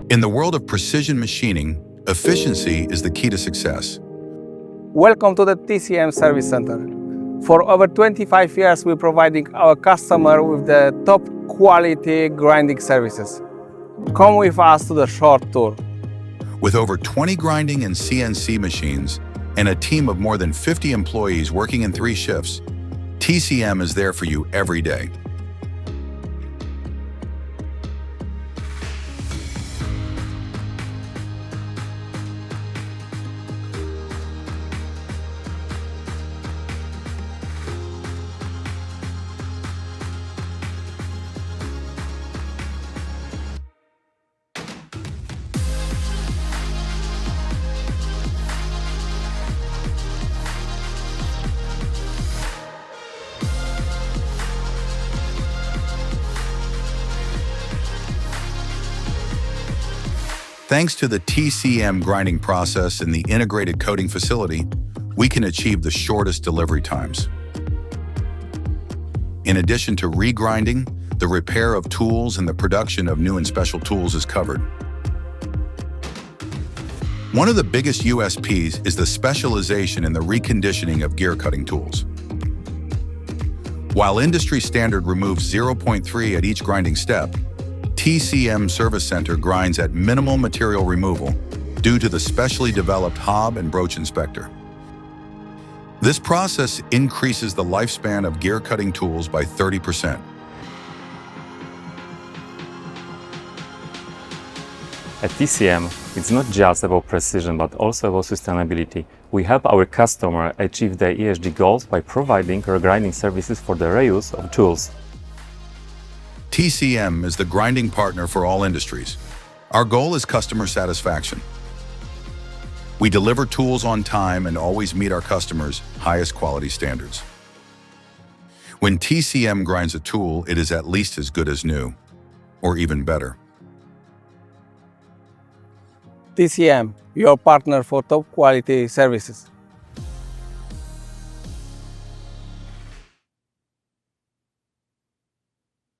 In the world of precision machining, efficiency is the key to success. Welcome to the TCM Service Center. For over 25 years, we're providing our customer with the top quality grinding services. Come with us to the short tour. With over 20 grinding and CNC machines and a team of more than 50 employees working in 3 shifts, TCM is there for you every day. Thanks to the TCM grinding process and the integrated coating facility, we can achieve the shortest delivery times. In addition to regrinding, the repair of tools and the production of new and special tools is covered. One of the biggest USPs is the specialization in the reconditioning of gear cutting tools. While industry standard removes 0.3 at each grinding step, TCM Service Center grinds at minimal material removal due to the specially developed hob and broach inspector. This process increases the lifespan of gear cutting tools by 30%. At TCM, it's not just about precision, but also about sustainability. We help our customer achieve their ESG goals by providing regrinding services for the reuse of tools. TCM is the grinding partner for all industries. Our goal is customer satisfaction. We deliver tools on time and always meet our customers' highest quality standards. When TCM grinds a tool, it is at least as good as new, or even better. TCM, your partner for top quality services.